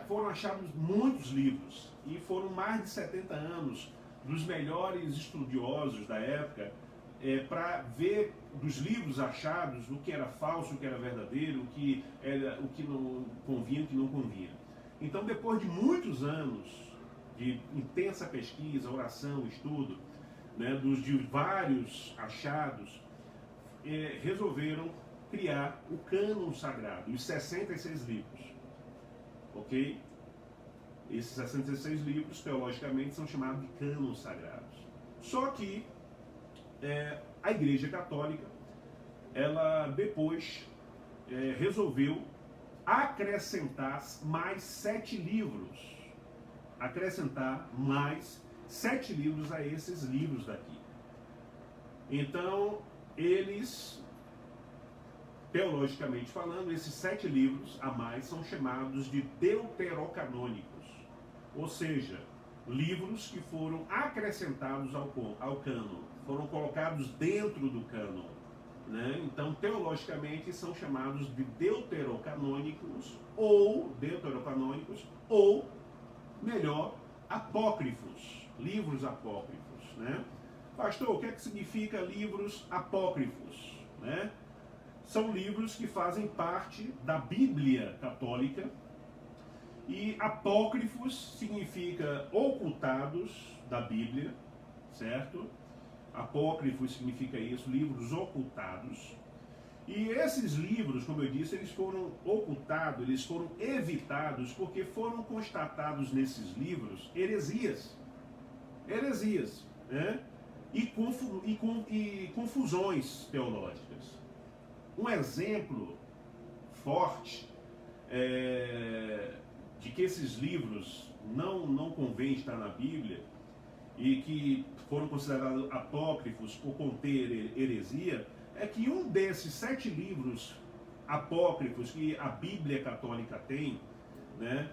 Foram achados muitos livros, e foram mais de 70 anos dos melhores estudiosos da época para ver dos livros achados o que era falso, o que era verdadeiro, o que não convinha, o que não convinha. Então, depois de muitos anos de intensa pesquisa, oração, estudo, né, de vários achados, resolveram criar o cânon sagrado, os 66 livros. Ok? Esses 66 livros, teologicamente, são chamados de cânon sagrados. Só que a Igreja Católica, ela depois resolveu acrescentar mais 7 livros. Acrescentar mais 7 livros a esses livros daqui. Então, eles, teologicamente falando, esses 7 livros a mais são chamados de deuterocanônicos. Ou seja, livros que foram acrescentados ao cânon, foram colocados dentro do cânon, né? Então, teologicamente, são chamados de deuterocanônicos, ou melhor, apócrifos, livros apócrifos, né? Pastor, o que é que significa livros apócrifos, né? São livros que fazem parte da Bíblia católica, e apócrifos significa ocultados da Bíblia, certo? Apócrifos significa isso, livros ocultados. E esses livros, como eu disse, eles foram ocultados, eles foram evitados, porque foram constatados nesses livros heresias, né? e confusões teológicas. Um exemplo forte de que esses livros não convém estar na Bíblia e que foram considerados apócrifos por conter heresia, é que um desses 7 livros apócrifos que a Bíblia católica tem, né,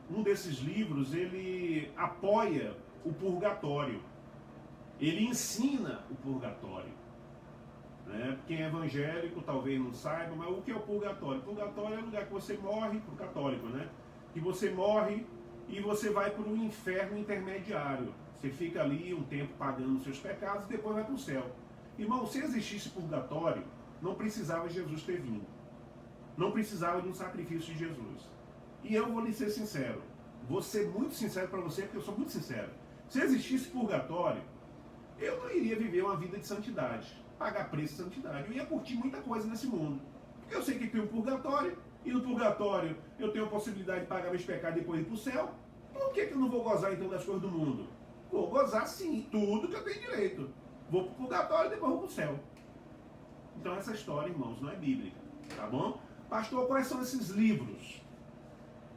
um desses livros, ele apoia o purgatório, ele ensina o purgatório. Né? Quem é evangélico talvez não saiba, mas o que é o purgatório? O purgatório é o lugar que você morre, para o católico, né? Que você morre e você vai para o inferno intermediário. Você fica ali um tempo pagando os seus pecados e depois vai para o céu. Irmão, se existisse purgatório, não precisava Jesus ter vindo. Não precisava de um sacrifício de Jesus. E eu vou lhe ser sincero. Vou ser muito sincero para você, porque eu sou muito sincero. Se existisse purgatório, eu não iria viver uma vida de santidade, pagar preço de santidade. Eu ia curtir muita coisa nesse mundo. Porque eu sei que tem um purgatório, e no purgatório eu tenho a possibilidade de pagar meus pecados e depois ir para o céu. Por que eu não vou gozar então das coisas do mundo? Vou gozar sim, tudo que eu tenho direito. Vou para o purgatório e depois vou para o céu. Então essa história, irmãos, não é bíblica, tá bom? Pastor, quais são esses livros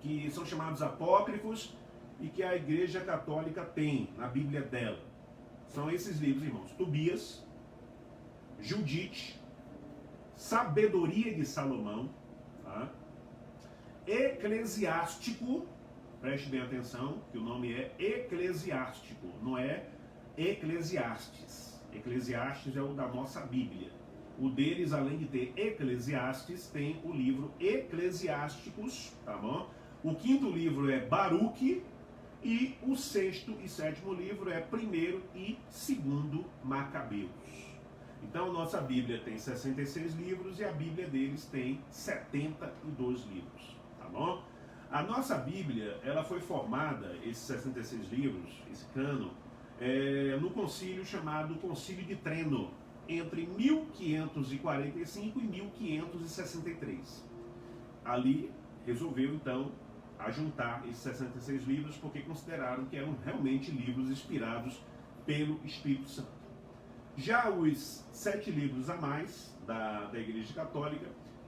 que são chamados apócrifos e que a Igreja Católica tem na Bíblia dela? São esses livros, irmãos: Tobias, Judite, Sabedoria de Salomão, tá? Eclesiástico, preste bem atenção, que o nome é Eclesiástico, não é Eclesiastes. Eclesiastes é o da nossa Bíblia. O deles, além de ter Eclesiastes, tem o livro Eclesiásticos, tá bom? O 5º livro é Baruque, e o 6º e 7º livro é 1º e 2º Macabeus. Então, nossa Bíblia tem 66 livros e a Bíblia deles tem 72 livros, tá bom? A nossa Bíblia, ela foi formada, esses 66 livros, esse cânon, no concílio chamado Concílio de Trento, entre 1545 e 1563. Ali resolveu, então, ajuntar esses 66 livros, porque consideraram que eram realmente livros inspirados pelo Espírito Santo. Já os 7 livros a mais da Igreja Católica,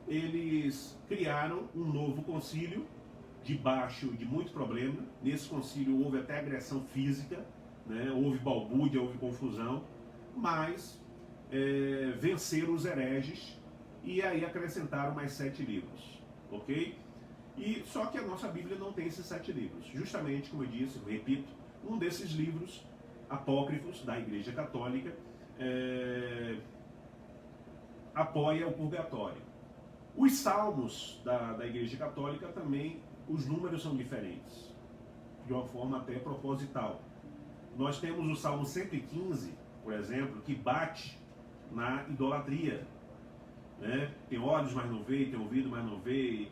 eles criaram um novo concílio, debaixo de muito problema. Nesse concílio houve até agressão física, né? Houve balbúrdia, houve confusão, mas venceram os hereges e aí acrescentaram mais 7 livros, ok? E só que a nossa Bíblia não tem esses 7 livros. Justamente, como eu disse, eu repito, um desses livros apócrifos da Igreja Católica apoia o purgatório. Os salmos da Igreja Católica também, os números são diferentes, de uma forma até proposital. Nós temos o Salmo 115, por exemplo, que bate na idolatria, né? Tem olhos, mas não vê, tem ouvido, mas não vê,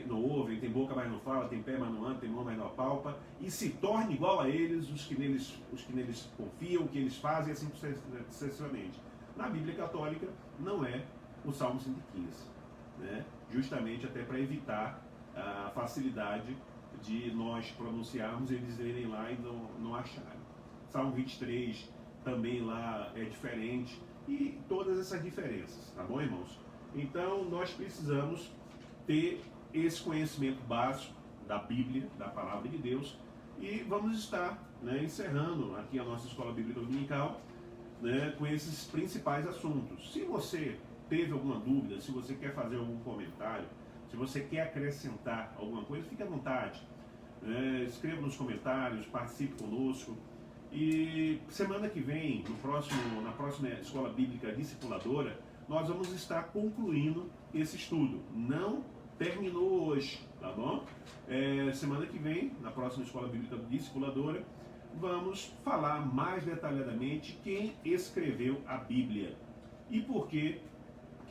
não ouve, tem boca, mas não fala, tem pé, mas não anda, tem mão, mas não apalpa, e se torna igual a eles, os que neles confiam, o que eles fazem, assim sucessivamente. Na Bíblia Católica não é o Salmo 115, né? Justamente até para evitar a facilidade de nós pronunciarmos e eles irem lá e não acharem. Salmo 23 também lá é diferente, e todas essas diferenças, tá bom, irmãos? Então nós precisamos ter esse conhecimento básico da Bíblia, da Palavra de Deus, e vamos estar, né, encerrando aqui a nossa Escola Bíblica Dominical, né, com esses principais assuntos. Se você teve alguma dúvida, se você quer fazer algum comentário, se você quer acrescentar alguma coisa, fique à vontade. Escreva nos comentários, participe conosco. E semana que vem, na próxima Escola Bíblica Discipuladora, nós vamos estar concluindo esse estudo. Não terminou hoje, tá bom? Semana que vem, na próxima Escola Bíblica Discipuladora, vamos falar mais detalhadamente quem escreveu a Bíblia e por que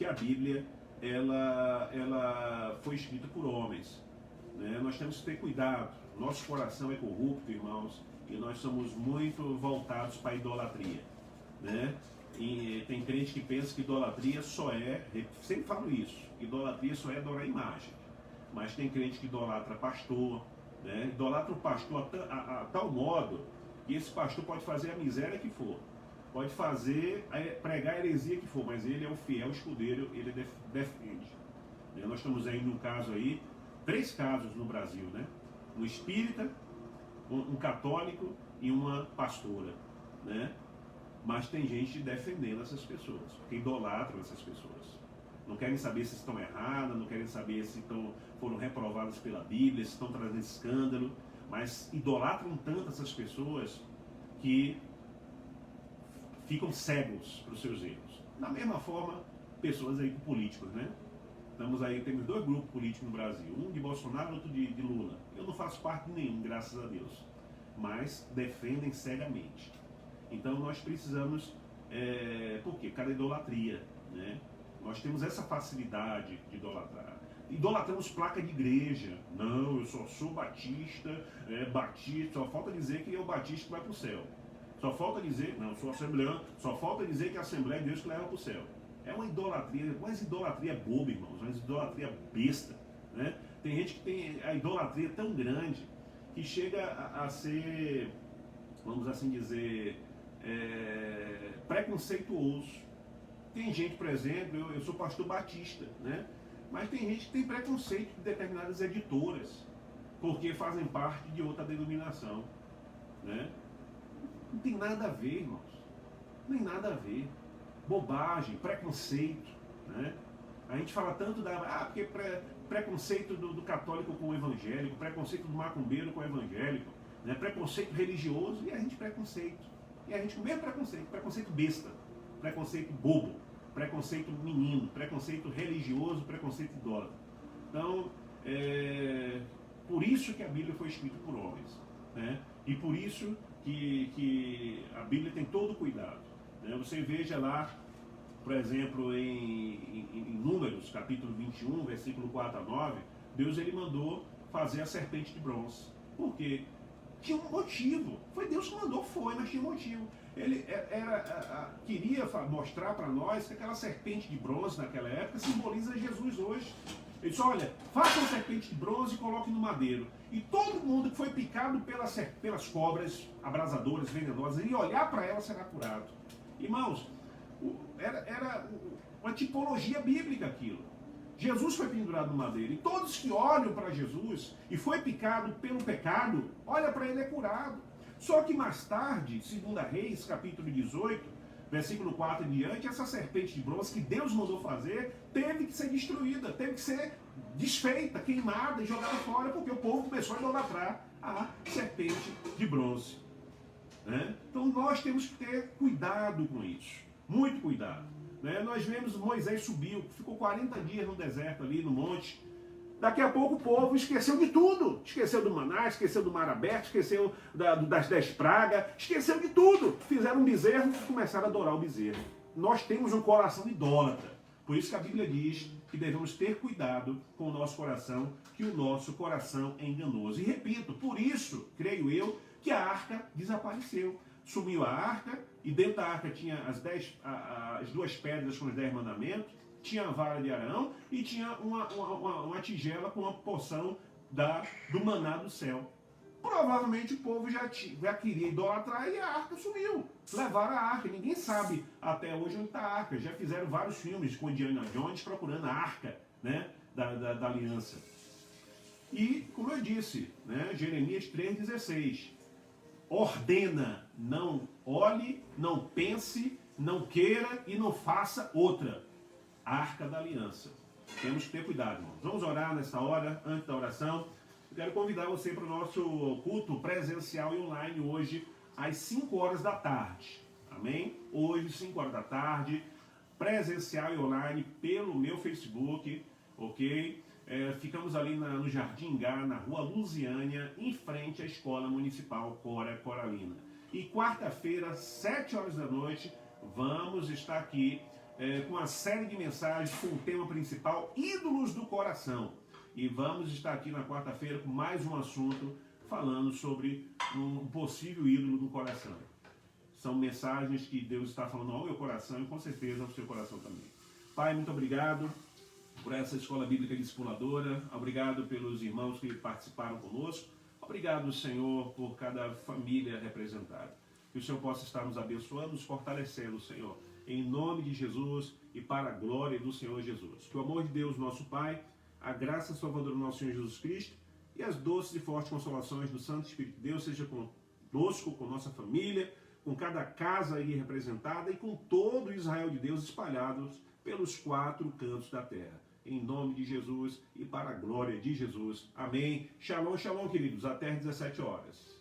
a Bíblia ela foi escrita por homens, né? Nós temos que ter cuidado. Nosso coração é corrupto, irmãos, e nós somos muito voltados para a idolatria, né? E tem crente que pensa que idolatria só sempre falo isso, idolatria só é adorar a imagem, mas tem crente que idolatra pastor, né? Idolatra o pastor a tal modo E esse pastor pode fazer a miséria que for, pode pregar a heresia que for, mas ele é o fiel escudeiro, ele defende. Nós estamos aí num caso aí, 3 casos no Brasil, né? Um espírita, um católico e uma pastora, né? Mas tem gente defendendo essas pessoas, porque idolatram essas pessoas. Não querem saber se estão erradas, não querem saber se foram reprovadas pela Bíblia, se estão trazendo escândalo, mas idolatram tanto essas pessoas que ficam cegos para os seus erros. Da mesma forma, pessoas aí com políticos, né? Temos 2 grupos políticos no Brasil, um de Bolsonaro e outro de Lula. Eu não faço parte de nenhum, graças a Deus, mas defendem cegamente. Então nós precisamos, por quê? Cada idolatria, né? Nós temos essa facilidade de idolatrar. Idolatramos placa de igreja. Não, eu só sou batista, batista, só falta dizer que é o batista que vai para o céu. Só falta dizer, não, sou assembleano, só falta dizer que a Assembleia é Deus que leva para o céu. É uma idolatria, mas idolatria boba, irmãos, uma idolatria besta, né? Tem gente que tem a idolatria tão grande que chega a ser, vamos assim dizer, preconceituoso. Tem gente, por exemplo, eu sou pastor batista, né? Mas tem gente que tem preconceito de determinadas editoras, porque fazem parte de outra denominação, né? Não tem nada a ver, irmãos. Não tem nada a ver. Bobagem, preconceito, né? A gente fala tanto porque preconceito do católico com o evangélico, preconceito do macumbeiro com o evangélico, né? Preconceito religioso, e a gente preconceito. E a gente com o mesmo preconceito besta, preconceito bobo, preconceito menino, preconceito religioso, preconceito idólatra. Então, por isso que a Bíblia foi escrita por homens, né? E por isso que a Bíblia tem todo o cuidado, né? Você veja lá, por exemplo, em Números, capítulo 21, versículo 4 a 9, Deus ele mandou fazer a serpente de bronze. Por quê? Tinha um motivo. Foi Deus que mandou, mas tinha um motivo. Ele queria mostrar para nós que aquela serpente de bronze naquela época simboliza Jesus hoje. Ele disse, olha, faça uma serpente de bronze e coloque no madeiro. E todo mundo que foi picado pelas cobras abrasadoras, venenosas, e olhar para ela será curado. Irmãos, era uma tipologia bíblica aquilo. Jesus foi pendurado no madeiro, e todos que olham para Jesus e foi picado pelo pecado, olha para ele é curado. Só que mais tarde, 2 Reis, capítulo 18, versículo 4 em diante, essa serpente de bronze que Deus mandou fazer, teve que ser destruída, teve que ser desfeita, queimada e jogada fora, porque o povo começou a idolatrar a serpente de bronze, né? Então nós temos que ter cuidado com isso, muito cuidado, né? Nós vemos Moisés subiu, ficou 40 dias no deserto ali, no monte. Daqui a pouco o povo esqueceu de tudo. Esqueceu do maná, esqueceu do mar aberto, esqueceu das 10 pragas, esqueceu de tudo. Fizeram um bezerro e começaram a adorar o bezerro. Nós temos um coração idólatra. Por isso que a Bíblia diz que devemos ter cuidado com o nosso coração, que o nosso coração é enganoso. E repito, por isso, creio eu, que a arca desapareceu. Sumiu a arca, e dentro da arca tinha as 2 pedras com os 10 mandamentos, tinha a vara de Arão e tinha uma tigela com uma porção do maná do céu. Provavelmente o povo já queria idolatrar e a arca sumiu. Levaram a arca, ninguém sabe até hoje onde está a arca. Já fizeram vários filmes com Indiana Jones procurando a arca, né, da aliança. E, como eu disse, né, Jeremias 3,16, ordena, não olhe, não pense, não queira e não faça outra. Arca da Aliança. Temos que ter cuidado, irmãos. Vamos orar nessa hora, antes da oração. Eu quero convidar você para o nosso culto presencial e online hoje, às 5 horas da tarde. Amém? Hoje, 5 horas da tarde, presencial e online pelo meu Facebook, ok? Ficamos ali no Jardim Ingá, na rua Lusiânia, em frente à Escola Municipal Cora Coralina. E quarta-feira, 7 horas da noite, vamos estar aqui com uma série de mensagens com o tema principal, Ídolos do Coração. E vamos estar aqui na quarta-feira com mais um assunto falando sobre um possível ídolo do coração. São mensagens que Deus está falando ao meu coração e com certeza ao seu coração também. Pai, muito obrigado por essa escola bíblica discipuladora. Obrigado pelos irmãos que participaram conosco. Obrigado, Senhor, por cada família representada. Que o Senhor possa estar nos abençoando, nos fortalecendo, Senhor, em nome de Jesus e para a glória do Senhor Jesus. Que o amor de Deus, nosso Pai, a graça salvadora do nosso Senhor Jesus Cristo e as doces e fortes consolações do Santo Espírito de Deus seja conosco, com nossa família, com cada casa aí representada e com todo Israel de Deus espalhados pelos 4 cantos da terra. Em nome de Jesus e para a glória de Jesus. Amém. Shalom, shalom, queridos. Até às 17 horas.